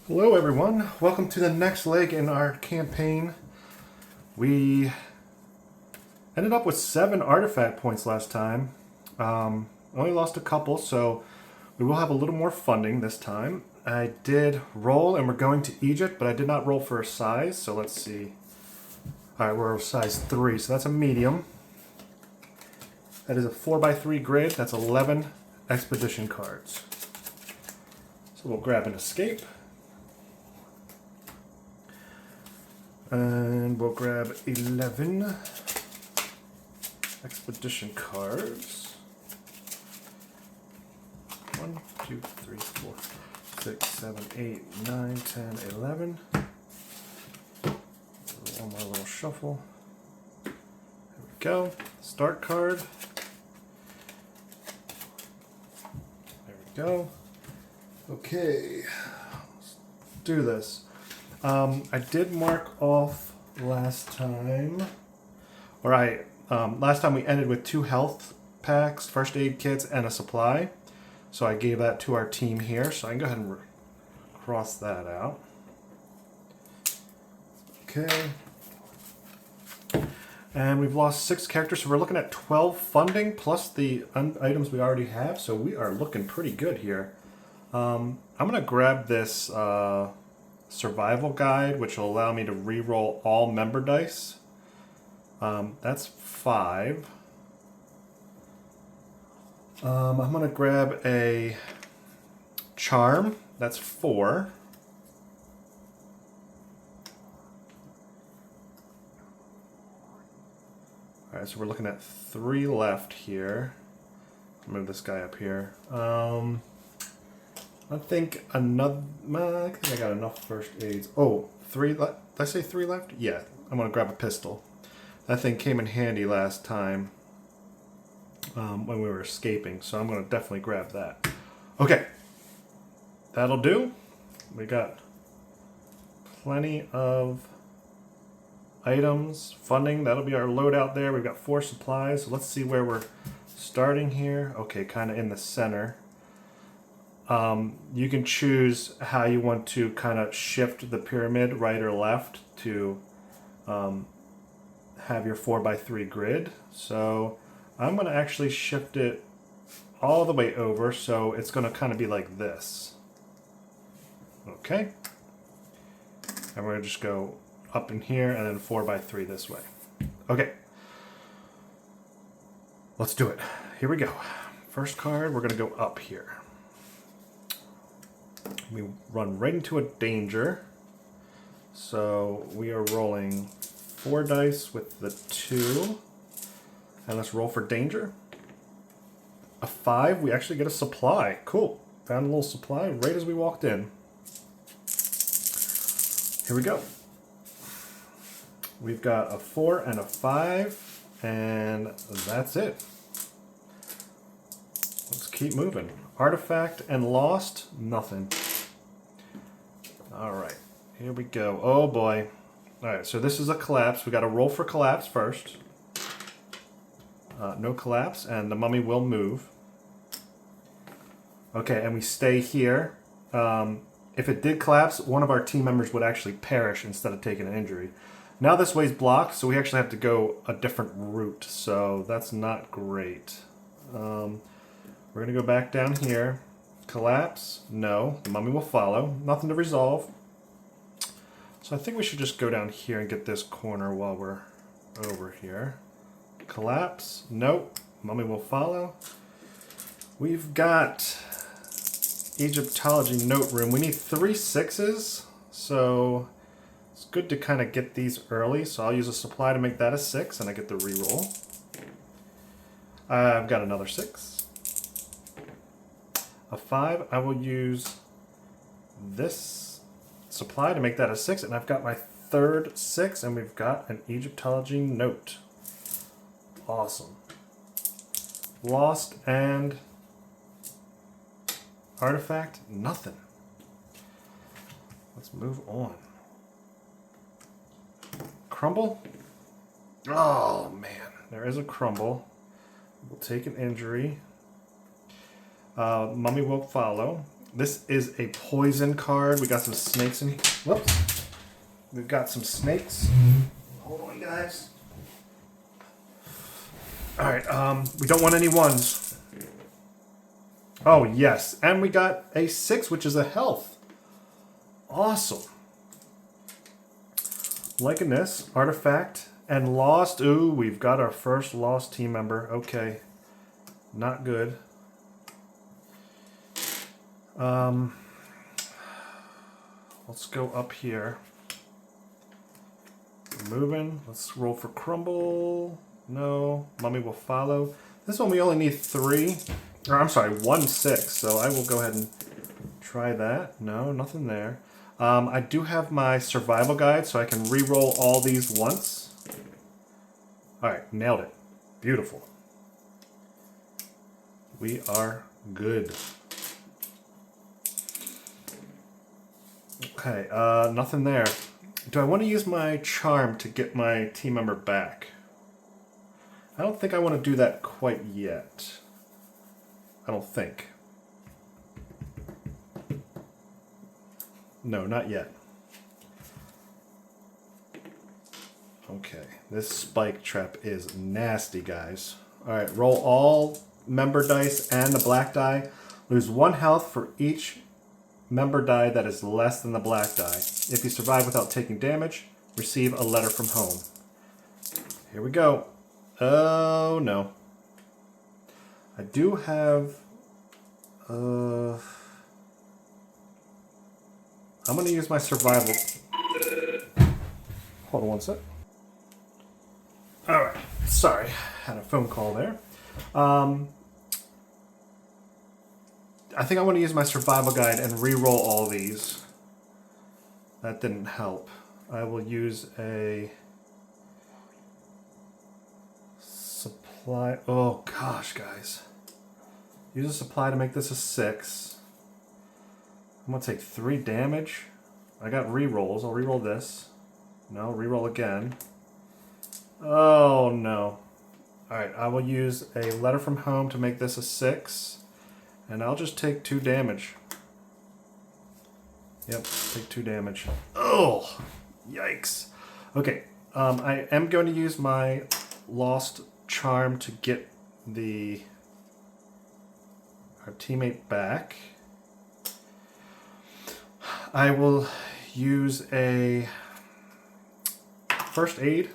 Hello everyone, welcome to the next leg in our campaign. We ended up with 7 artifact points last time. Only lost a couple, so we will have a little more funding this time. I did roll and we're going to Egypt, but I did not roll for a size, so let's see. Alright, we're a size 3, so that's a medium. That is a 4x3 grid, that's 11 expedition cards. So we'll grab an escape. And we'll grab 11 expedition cards. 1, 2, 3, 4, 6, 7, 8, 9, 10, 11. One more little shuffle. There we go. Start card. There we go. Okay, let's do this. I did mark off last time, last time we ended with 2 health packs, first aid kits, and a supply. So I gave that to our team here, so I can go ahead and cross that out. Okay. And we've lost 6 characters, so we're looking at 12 funding plus the items we already have, so we are looking pretty good here. I'm going to grab this survival guide, which will allow me to re-roll all member dice. That's 5. I'm going to grab a charm. That's 4. Alright, so we're looking at 3 left here. Move this guy up here. I think I got enough first aids. Oh, 3 left. Did I say 3 left? Yeah, I'm going to grab a pistol. That thing came in handy last time when we were escaping, so I'm going to definitely grab that. Okay, that'll do. We got plenty of items, funding. That'll be our loadout there. We've got 4 supplies. So let's see where we're starting here. Okay, kind of in the center. You can choose how you want to kind of shift the pyramid right or left to have your 4x3 grid. So I'm going to actually shift it all the way over, so it's going to kind of be like this. Okay. And we're going to just go up in here and then 4x3 this way. Okay. Let's do it. Here we go. First card, we're going to go up here. We run right into a danger. So we are rolling 4 dice with the 2. And let's roll for danger. A 5, we actually get a supply. Cool. Found a little supply right as we walked in. Here we go. We've got a 4 and a 5, and that's it. Let's keep moving. Artifact and lost, nothing. Alright, here we go. Oh boy. Alright, so this is a collapse. We got to roll for collapse first. No collapse, and the mummy will move. Okay, and we stay here. If it did collapse, one of our team members would actually perish instead of taking an injury. Now this way's blocked, so we actually have to go a different route, so that's not great. We're going to go back down here. Collapse? No. The mummy will follow. Nothing to resolve. So I think we should just go down here and get this corner while we're over here. Collapse? Nope. Mummy will follow. We've got Egyptology note room. We need 3 6s, so it's good to kind of get these early. So I'll use a supply to make that a 6, and I get the reroll. I've got another 6. A 5, I will use this supply to make that a 6, and I've got my 3rd 6, and we've got an Egyptology note. Awesome. Lost and artifact, nothing. Let's move on. Crumble? Oh man, there is a crumble. We'll take an injury. Mummy will follow. This is a poison card. We got some snakes in here. Whoops. We've got some snakes. Hold on, guys. Alright, we don't want any ones. Oh, yes. And we got a 6, which is a health. Awesome. Liking this. Artifact and lost. Ooh, we've got our first lost team member. Okay. Not good. Let's go up here. We're moving. Let's roll for crumble. No. Mummy will follow. This one we only need 3. Or I'm sorry, 1 6. So I will go ahead and try that. No, nothing there. I do have my survival guide, so I can re-roll all these once. Alright, nailed it. Beautiful. We are good. Okay, nothing there. Do I want to use my charm to get my team member back? I don't think I want to do that quite yet. I don't think. No, not yet. Okay, this spike trap is nasty, guys. Alright, roll all member dice and the black die. Lose 1 health for each member die that is less than the black die. If you survive without taking damage, receive a letter from home. Here we go. Oh, no. I do have... I'm going to use my survival... Hold on one sec. Alright, sorry. Had a phone call there. I think I want to use my survival guide and re-roll all these. That didn't help. I will use a supply. Oh gosh, guys. Use a supply to make this a 6. I'm going to take 3 damage. I got re-rolls. I'll re-roll this. No, re-roll again. Oh no. Alright, I will use a letter from home to make this a 6. And I'll just take 2 damage. Yep, take 2 damage. Oh, yikes. Okay, I am going to use my lost charm to get our teammate back. I will use a first aid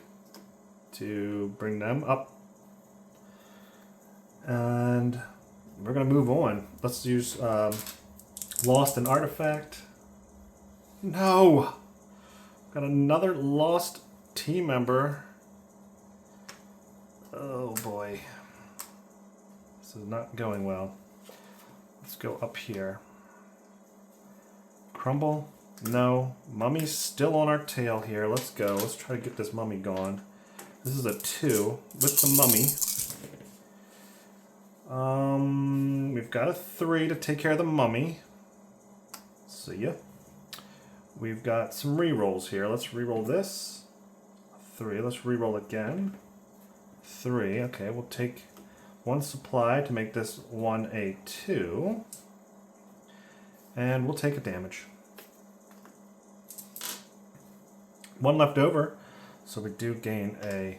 to bring them up. And we're going to move on. Let's use lost an artifact. No! Got another lost team member. Oh boy. This is not going well. Let's go up here. Crumble? No. Mummy's still on our tail here. Let's go. Let's try to get this mummy gone. This is a 2 with the mummy. We've got a 3 to take care of the mummy. See ya. We've got some re-rolls here. Let's re-roll this. 3. Let's re-roll again. 3. Okay, we'll take 1 supply to make this one a 2. And we'll take a damage. 1 left over, so we do gain a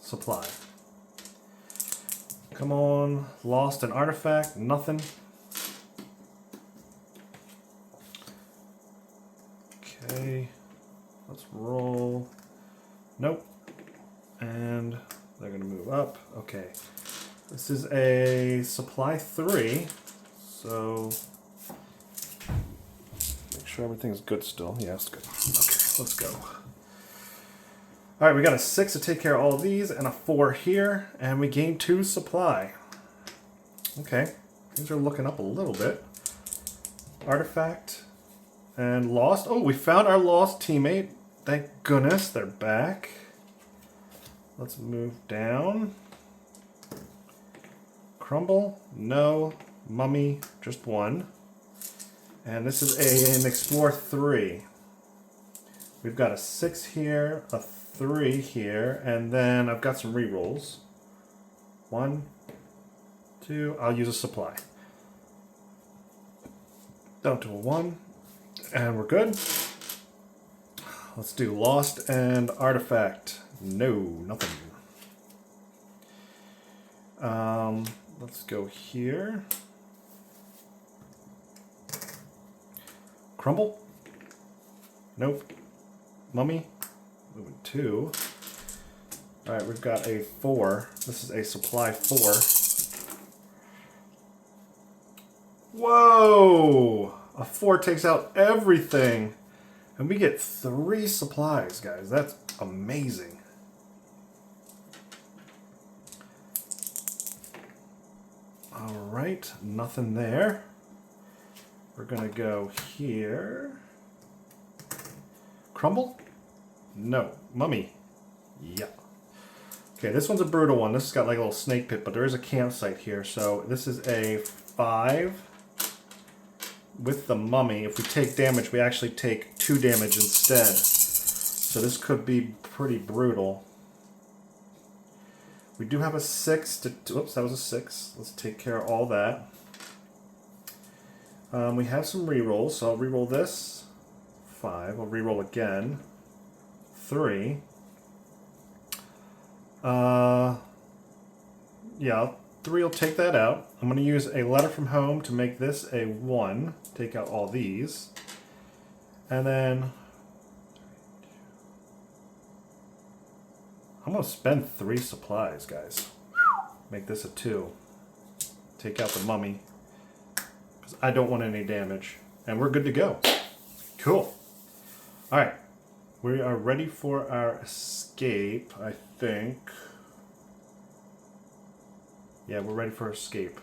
supply. Come on, lost an artifact, nothing. Okay, let's roll. Nope. And they're gonna move up. Okay, this is a supply 3, so make sure everything's good still. Yeah, it's good. Okay, let's go. Alright, we got a 6 to take care of all of these, and a 4 here, and we gain 2 supply. Okay, things are looking up a little bit. Artifact, and lost. Oh, we found our lost teammate. Thank goodness, they're back. Let's move down. Crumble, no. Mummy, just 1. And this is an Explore 3. We've got a 6 here, a 3 here, and then I've got some re-rolls. 1, 2, I'll use a supply. Down to a 1. And we're good. Let's do Lost and Artifact. No, nothing. Let's go here. Crumble? Nope. Mummy? Moving 2. Alright, we've got a 4. This is a supply 4. Whoa! A 4 takes out everything. And we get 3 supplies, guys. That's amazing. Alright, nothing there. We're gonna go here. Crumble? No. Mummy? Yeah. Okay, this one's a brutal one. This has got like a little snake pit, but there is a campsite here. So this is a 5 with the mummy. If we take damage, we actually take 2 damage instead. So this could be pretty brutal. We do have a 6 to... Oops, that was a 6. Let's take care of all that. We have some rerolls, so I'll reroll this. 5. I'll reroll again. 3. Yeah, 3 will take that out. I'm going to use a letter from home to make this a 1. Take out all these. And then I'm going to spend 3 supplies, guys. Make this a 2. Take out the mummy, because I don't want any damage. And we're good to go. Cool. Alright. We are ready for our escape, I think. Yeah, we're ready for escape.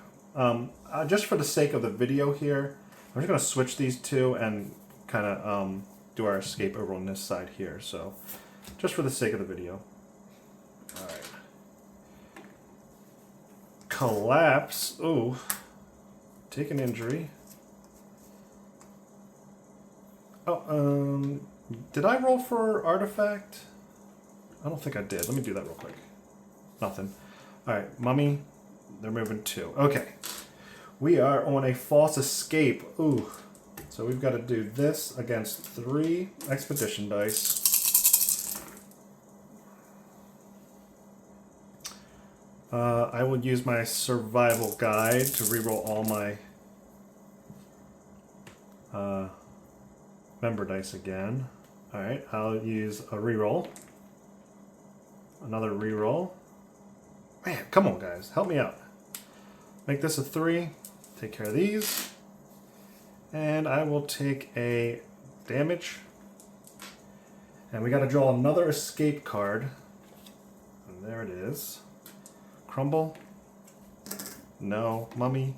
Just for the sake of the video here, I'm just going to switch these 2 and kind of do our escape over on this side here. So, just for the sake of the video. Alright. Collapse. Ooh. Take an injury. Oh, did I roll for artifact? I don't think I did. Let me do that real quick. Nothing. Alright, mummy. They're moving 2. Okay. We are on a false escape. Ooh. So we've got to do this against 3 expedition dice. I will use my survival guide to reroll all my member dice again. Alright, I'll use a reroll. Another reroll. Man, come on guys, help me out. Make this a 3. Take care of these. And I will take a damage. And we got to draw another escape card. And there it is. Crumble. No. Mummy.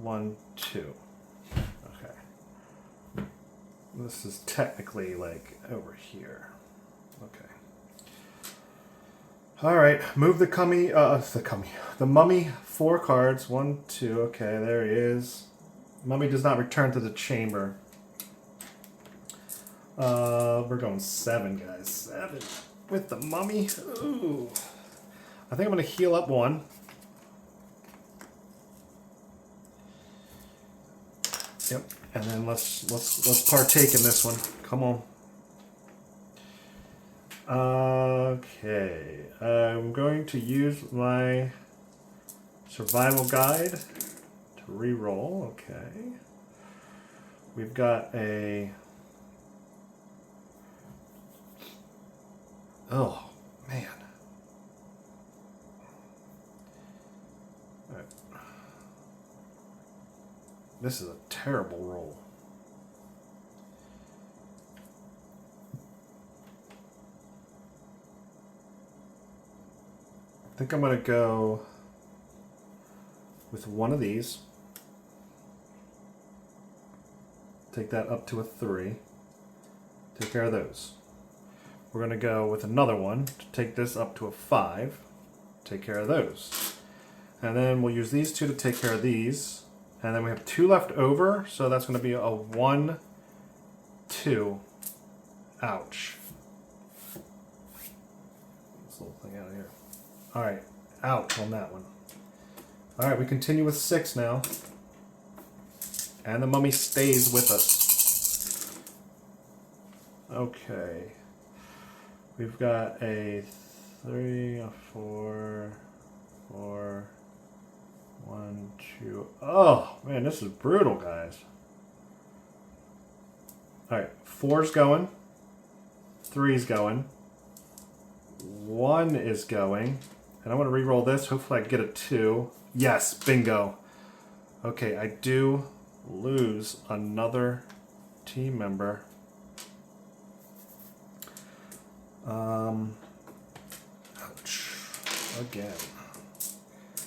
1, 2. Okay. This is technically like over here. Okay. Alright, move the the mummy 4 cards. 1, 2, okay, there he is. Mummy does not return to the chamber. We're going 7, guys. 7 with the mummy. Ooh. I think I'm gonna heal up 1. Yep, and then let's partake in this one. Come on. Okay, I'm going to use my survival guide to re-roll. Okay, we've got a... Oh, man. All right. This is a terrible roll. I think I'm going to go with one of these. Take that up to a 3. Take care of those. We're going to go with another one to take this up to a 5. Take care of those. And then we'll use these 2 to take care of these. And then we have 2 left over, so that's going to be a 1, 2. Ouch. This little thing out of here. Alright, ouch on that one. Alright, we continue with 6 now. And the mummy stays with us. Okay. We've got a 3, a 4, 4, 1, 2. Oh, man, this is brutal, guys. All right, 4's going. 3's going. 1 is going. And I'm going to re-roll this. Hopefully I get a 2. Yes, bingo. Okay, I do lose another team member. Ouch. Again.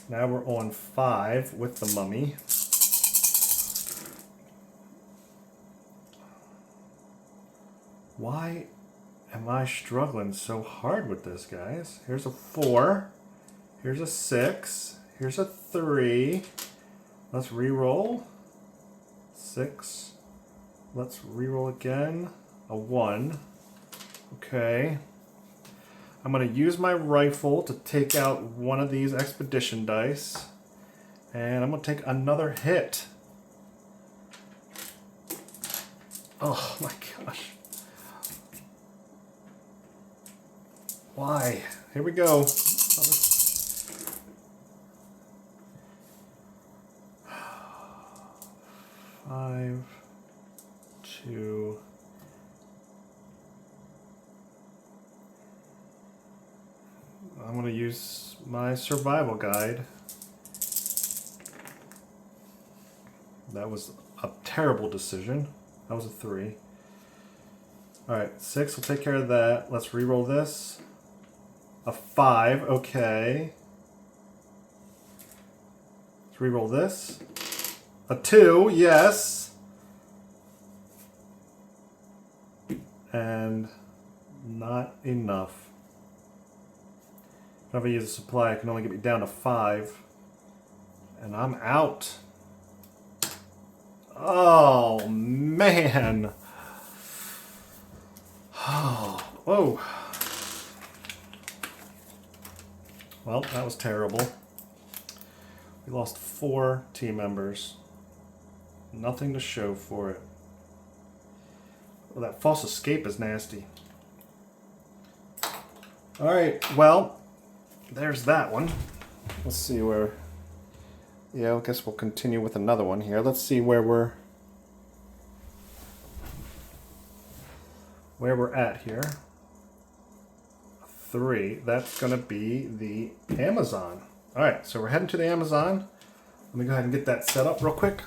Now we're on 5 with the mummy. Why am I struggling so hard with this, guys? Here's a 4. Here's a 6. Here's a 3. Let's re-roll. 6. Let's re-roll again. A 1. Okay. I'm going to use my rifle to take out one of these expedition dice. And I'm going to take another hit. Oh my gosh. Why? Here we go. 5, 2. I'm going to use my survival guide. That was a terrible decision. That was a 3. Alright, 6 will take care of that. Let's re-roll this. A 5, okay. Let's re-roll this. A 2, yes. And not enough. If I use a supply, it can only get me down to 5. And I'm out. Oh, man. Oh, whoa. Well, that was terrible. We lost 4 team members. Nothing to show for it. Well, that false escape is nasty. Alright, well, there's that one. Let's see where... Yeah, I guess we'll continue with another one here. Let's see where we're at here. 3. That's going to be the Amazon. Alright, so we're heading to the Amazon. Let me go ahead and get that set up real quick.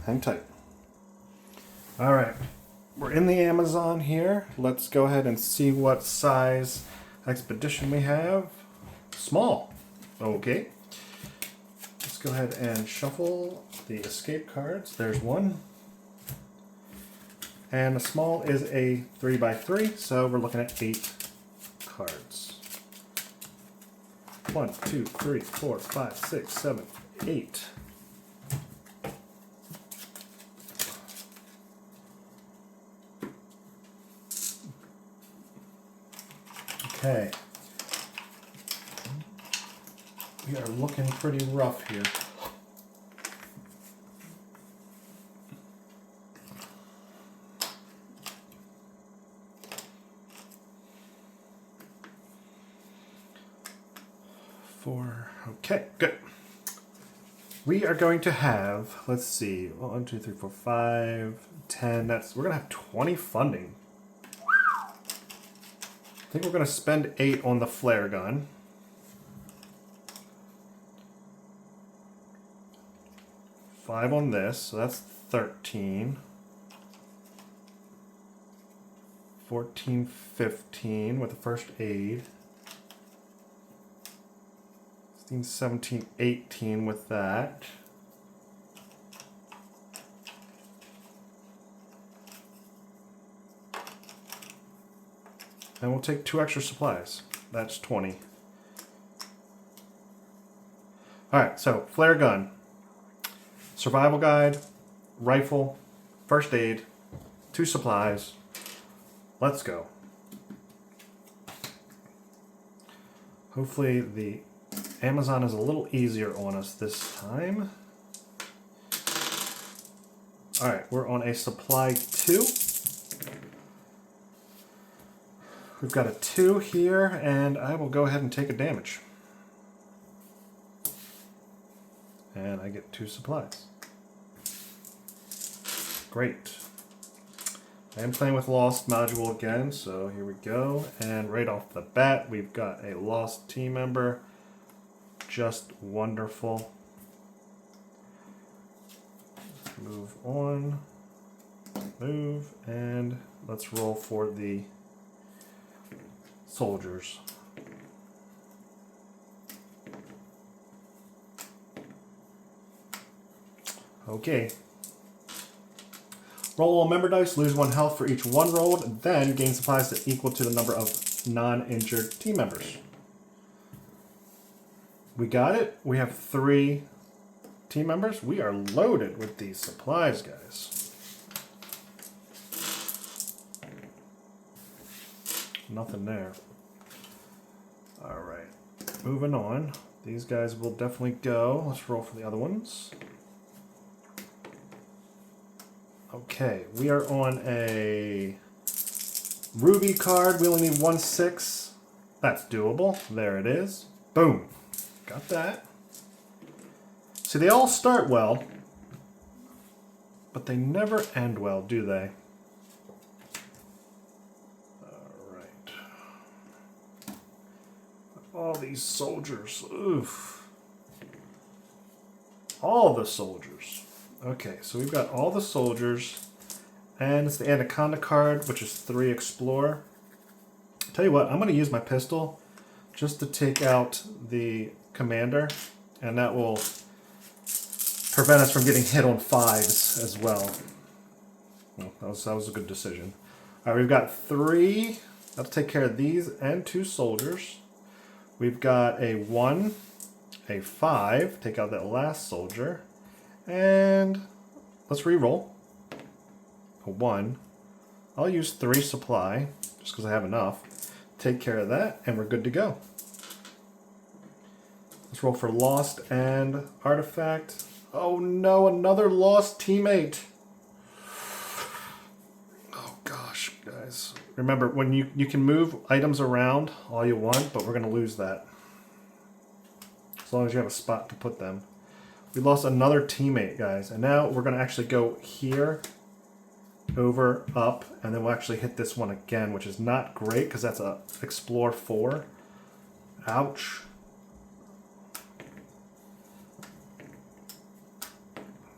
Hang tight. Alright, we're in the Amazon here. Let's go ahead and see what size expedition we have. Small. Okay. Let's go ahead and shuffle the escape cards. There's one. And the small is a 3x3, so we're looking at 8 cards. 1, 2, 3, 4, 5, 6, 7, 8. Okay. We are looking pretty rough here. Okay, good. We are going to have, let's see, 1, 2, 3, 4, 5, 10. We're going to have 20 funding. I think we're going to spend 8 on the flare gun. $5 on this, so that's 13. 14, 15 with the first aid. 16, 17, 18 with that. And we'll take 2 extra supplies. That's 20. Alright, so flare gun, survival guide, rifle, first aid, 2 supplies. Let's go. Hopefully the Amazon is a little easier on us this time. All right, we're on a supply 2. We've got a 2 here, and I will go ahead and take a damage. And I get 2 supplies. Great. I am playing with Lost module again, so here we go. And right off the bat, we've got a Lost team member. Just wonderful. Move on. Move, and let's roll for the soldiers. Okay. Roll all member dice, lose 1 health for each 1 rolled, then gain supplies that equal to the number of non-injured team members. We got it. We have 3 team members. We are loaded with these supplies, guys. Nothing there. All right. Moving on. These guys will definitely go. Let's roll for the other ones. Okay, we are on a ruby card. We only need 1 6. That's doable. There it is. Boom. Got that. See, they all start well, but they never end well, do they? All right. All these soldiers. Oof. All the soldiers. Okay, so we've got all the soldiers, and it's the Anaconda card, which is 3 Explorer. Tell you what, I'm going to use my pistol just to take out the commander, and that will prevent us from getting hit on 5s as well. Well, that was a good decision. All right, we've got 3. That'll take care of these and 2 soldiers. We've got a 1, a 5. Take out that last soldier. And let's re-roll. A 1. I'll use 3 supply, just because I have enough. Take care of that, and we're good to go. Let's roll for Lost and Artifact. Oh no, another Lost teammate. Oh gosh, guys. Remember, when you can move items around all you want, but we're going to lose that. As long as you have a spot to put them. We lost another teammate, guys. And now we're going to actually go here, over, up, and then we'll actually hit this one again, which is not great because that's a Explore 4. Ouch.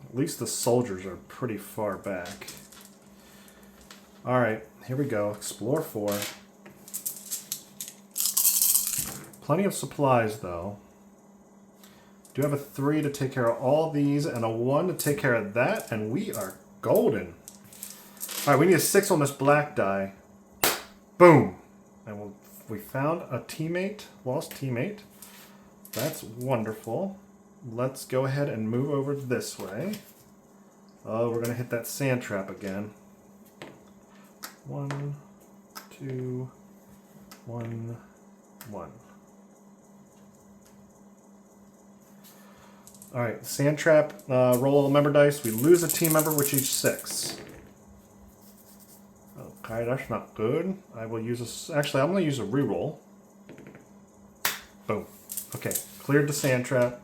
At least the soldiers are pretty far back. All right, here we go. Explore 4. Plenty of supplies, though. Do have a 3 to take care of all these and a 1 to take care of that, and we are golden. All right, we need a 6 on this black die. Boom. And we found a teammate, Lost teammate. That's wonderful. Let's go ahead and move over this way. Oh, we're going to hit that sand trap again. 1, 2, 1, 1. All right, sand trap, roll all member dice. We lose a team member with each 6. Okay, that's not good. I will use a, actually, I'm going to use a reroll. Boom. Okay, cleared the sand trap.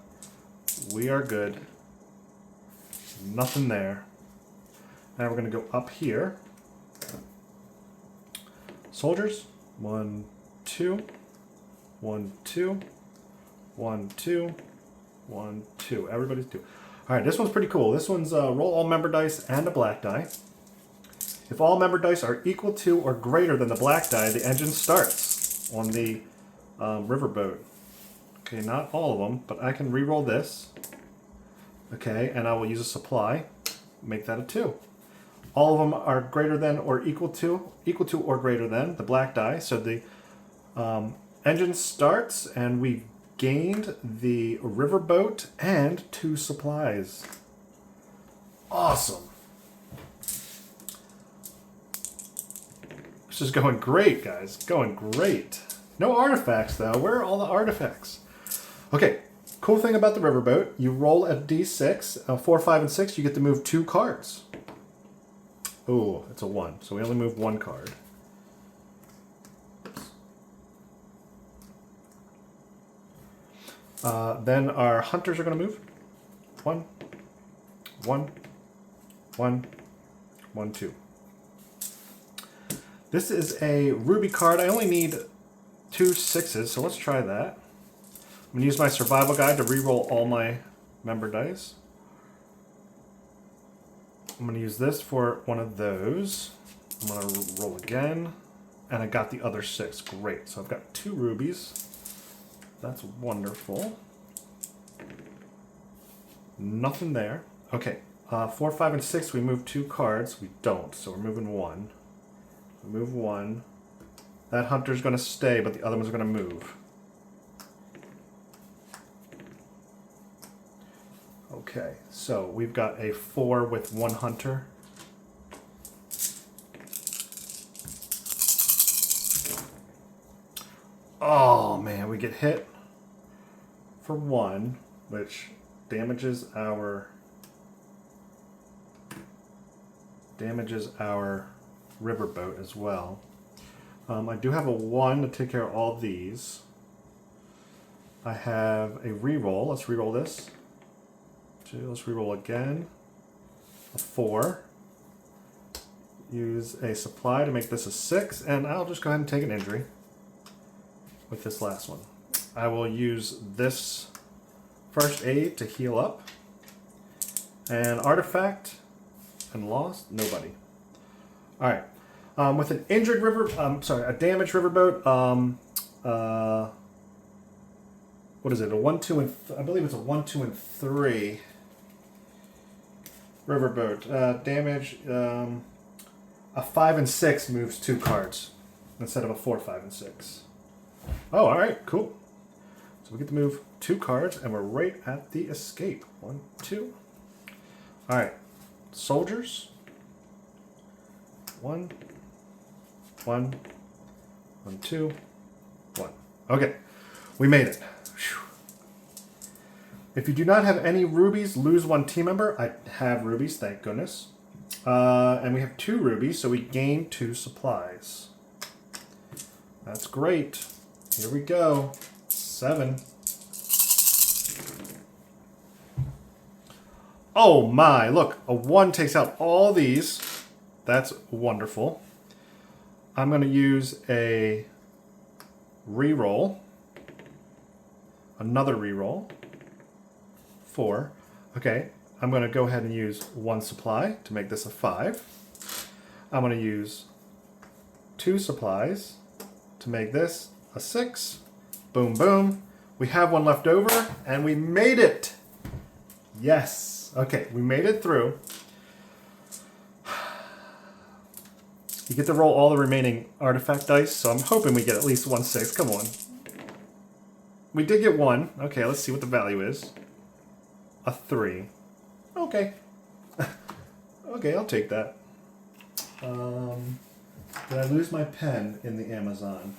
We are good. Nothing there. Now we're going to go up here. Soldiers. 1, 2. 1, 2. 1, 2. 1, 2. Everybody's 2. All right, this one's pretty cool. This one's roll all member dice and a black die. If all member dice are equal to or greater than the black die, the engine starts on the riverboat. Okay, not all of them, but I can re-roll this. Okay, and I will use a supply. Make that a 2. All of them are greater than or equal to or greater than the black die. So the engine starts, and we've gained the riverboat and 2 supplies. Awesome. This is going great, guys. Going great. No artifacts, though. Where are all the artifacts? Okay, cool thing about the riverboat, you roll a d6, 4, 5, and 6, you get to move 2 cards. Oh, it's a 1. So we only move 1 card. Then our hunters are going to move. 1, 1, 1, 1, 2. This is a ruby card. I only need 2 6s, so let's try that. I'm going to use my survival guide to reroll all my member dice. I'm going to use this for one of those. I'm going to roll again. And I got the other 6. Great. So I've got 2 rubies. That's wonderful. Nothing there. Okay. 4, 5, and 6, we move 2 cards. We don't, so we're moving 1. We move 1. That hunter's going to stay, but the other ones are going to move. Okay, so we've got a 4 with 1 hunter. Oh man, we get hit for 1, which damages our riverboat as well. I do have a 1 to take care of all these. I have a reroll. Let's reroll this. 2. Let's reroll again. A 4. Use a supply to make this a 6, and I'll just go ahead and take an injury with this last one. I will use this first aid to heal up. And artifact and lost, nobody. All right. With an injured a damaged riverboat. What is it? A 1, 2, and I believe it's a 1, 2, and 3 riverboat. Damage. A 5 and 6 moves 2 cards instead of a 4, 5, and 6. Oh, all right, cool. So we get to move 2 cards, and we're right at the escape. 1, 2. All right, soldiers. 1, 1, 1, 2, 1. Okay, we made it. Whew. If you do not have any rubies, lose 1 team member. I have rubies, thank goodness. And we have 2 rubies, so we gain 2 supplies. That's great. Here we go. 7. Oh my, look, a 1 takes out all these. That's wonderful. I'm going to use a reroll. Another reroll. 4. Okay, I'm going to go ahead and use 1 supply to make this a 5. I'm going to use 2 supplies to make this a 6. Boom, boom. We have 1 left over, and we made it. Yes. Okay, we made it through. You get to roll all the remaining artifact dice, so I'm hoping we get at least 1 6. Come on. We did get 1. Okay, let's see what the value is. A 3. Okay. Okay, I'll take that. Did I lose my pen in the Amazon?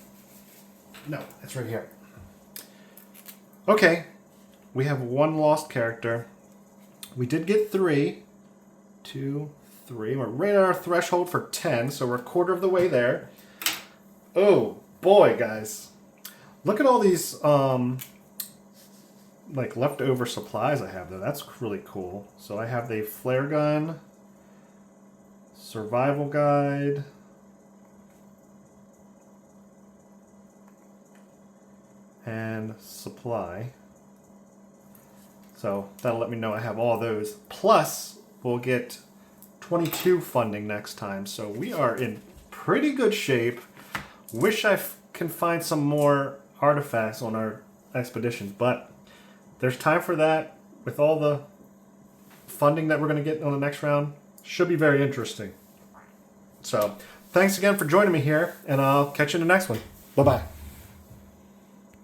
No, it's right here. Okay, we have 1 lost character. We did get 3. 2, 3. We're right at our threshold for 10, so we're a quarter of the way there. Oh, boy, guys. Look at all these, like, leftover supplies I have, though. That's really cool. So I have the flare gun, survival guide, and supply. So that'll let me know I have all those. Plus, we'll get 22 funding next time. So we are in pretty good shape. Wish I can find some more artifacts on our expeditions, but there's time for that with all the funding that we're going to get on the next round. Should be very interesting. So thanks again for joining me here, and I'll catch you in the next one. Bye-bye.